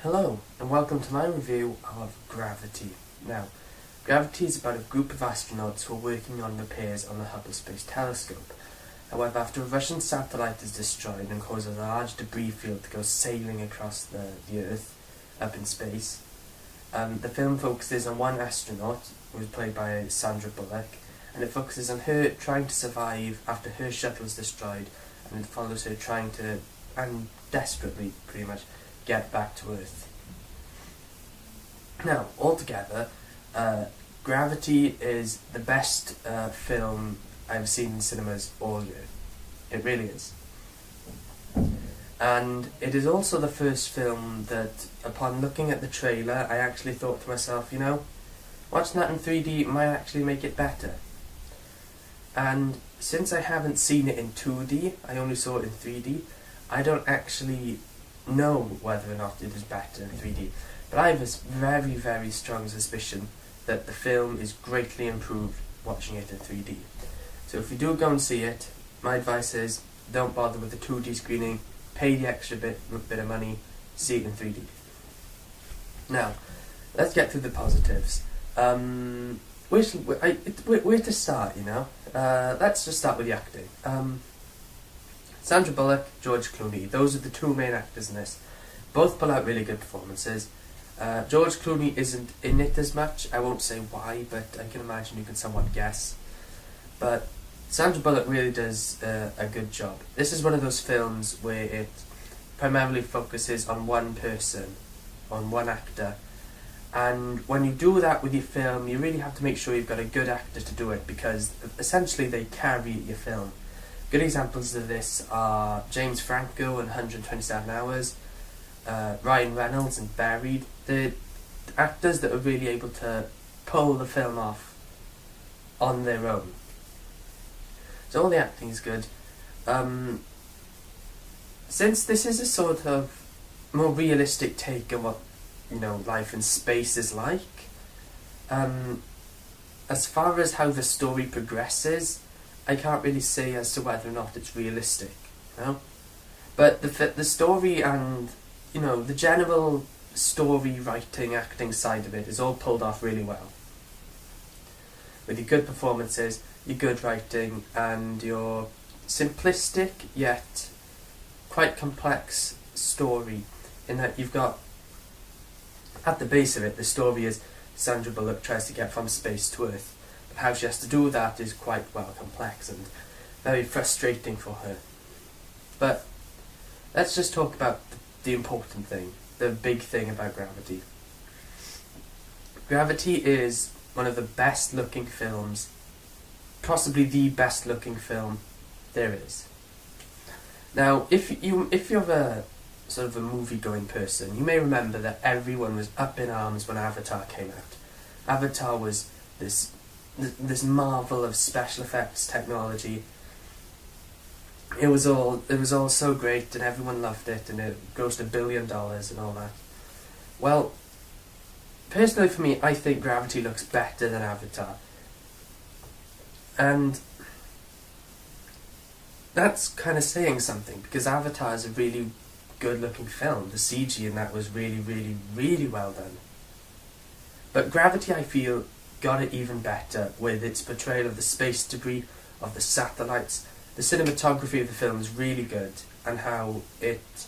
Hello, and welcome to my review of Gravity. Now, Gravity is about a group of astronauts who are working on repairs on the Hubble Space Telescope. However, after a Russian satellite is destroyed and causes a large debris field to go sailing across the Earth up in space, the film focuses on one astronaut, who is played by Sandra Bullock, and it focuses on her trying to survive after her shuttle is destroyed, and it follows her trying to, and desperately pretty much, get back to Earth. Now, altogether, Gravity is the best film I've seen in cinemas all year. It really is. And it is also the first film that, upon looking at the trailer, I actually thought to myself, watching that in 3D might actually make it better. And since I haven't seen it in 2D, I only saw it in 3D, I don't actually know whether or not it is better in 3D, but I have a very, very strong suspicion that the film is greatly improved watching it in 3D. So if you do go and see it, my advice is don't bother with the 2D screening, pay the extra bit of money, see it in 3D. Now, let's get through the positives. Where to start, let's just start with the acting. Sandra Bullock, George Clooney, those are the two main actors in this. Both pull out really good performances. George Clooney isn't in it as much. I won't say why, but I can imagine you can somewhat guess. But Sandra Bullock really does a good job. This is one of those films where it primarily focuses on one person, on one actor. And when you do that with your film, you really have to make sure you've got a good actor to do it, because essentially they carry your film. Good examples of this are James Franco in 127 Hours, Ryan Reynolds in Buried. The actors that are really able to pull the film off on their own. So all the acting is good. Since this is a sort of more realistic take on what life in space is like, as far as how the story progresses, I can't really say as to whether or not it's realistic, But the story and, the general story writing, acting side of it is all pulled off really well. With your good performances, your good writing, and your simplistic yet quite complex story, in that you've got, at the base of it, the story is Sandra Bullock tries to get from space to Earth. But how she has to do that is quite complex and very frustrating for her. But let's just talk about the important thing, the big thing about Gravity. Gravity is one of the best looking films, possibly the best looking film there is. Now, if you're a sort of a movie going person, you may remember that everyone was up in arms when Avatar came out. Avatar was this marvel of special effects technology. It was all so great, and everyone loved it, and it grossed $1 billion and all that. Well, personally for me, I think Gravity looks better than Avatar, and that's kind of saying something, because Avatar is a really good looking film. The CG in that was really, really, really well done. But Gravity, I feel, got it even better with its portrayal of the space debris, of the satellites. The cinematography of the film is really good, and how it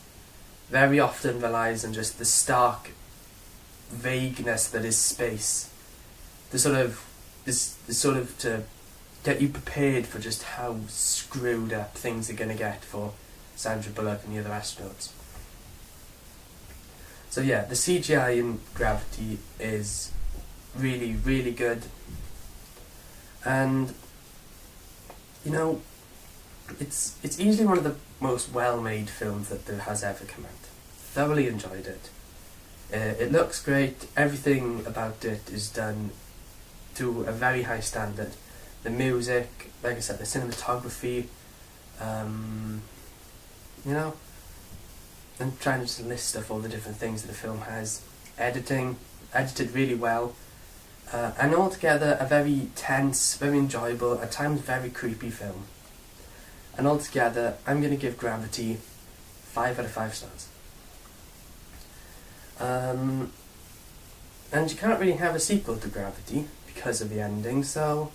very often relies on just the stark vagueness that is space. To get you prepared for just how screwed up things are going to get for Sandra Bullock and the other astronauts. So yeah, the CGI in Gravity is really, really good. And, it's easily one of the most well-made films that there has ever come out. Thoroughly enjoyed it. It looks great. Everything about it is done to a very high standard. The music, like I said, the cinematography, I'm trying to just list off all the different things that the film has. Edited really well. And altogether a very tense, very enjoyable, at times very creepy film. And altogether, I'm going to give Gravity 5 out of 5 stars. And you can't really have a sequel to Gravity because of the ending, so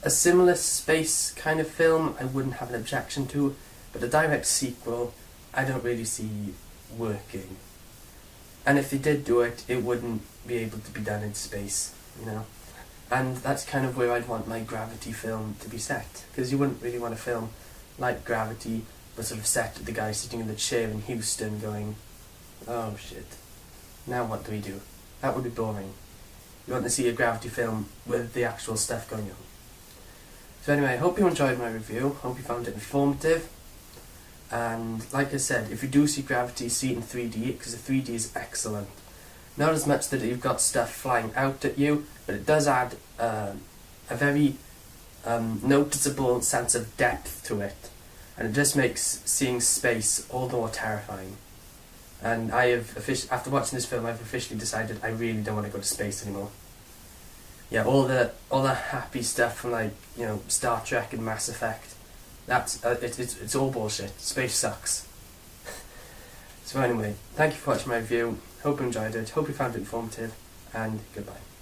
a similar space kind of film I wouldn't have an objection to, but a direct sequel I don't really see working. And if they did do it, it wouldn't be able to be done in space, you know. And that's kind of where I'd want my Gravity film to be set, because you wouldn't really want a film like Gravity, but sort of set with the guy sitting in the chair in Houston going, oh shit, now what do we do? That would be boring. You want to see a Gravity film with the actual stuff going on. So anyway, I hope you enjoyed my review, hope you found it informative, and like I said, if you do see Gravity, see it in 3D, because the 3D is excellent. Not as much that you've got stuff flying out at you, but it does add a very noticeable sense of depth to it, and it just makes seeing space all the more terrifying. And I have after watching this film, I've officially decided I really don't want to go to space anymore. Yeah, all the happy stuff from, like, you know, Star Trek and Mass Effect, that's it's all bullshit. Space sucks. So anyway, thank you for watching my review. Hope you enjoyed it. Hope you found it informative, and goodbye.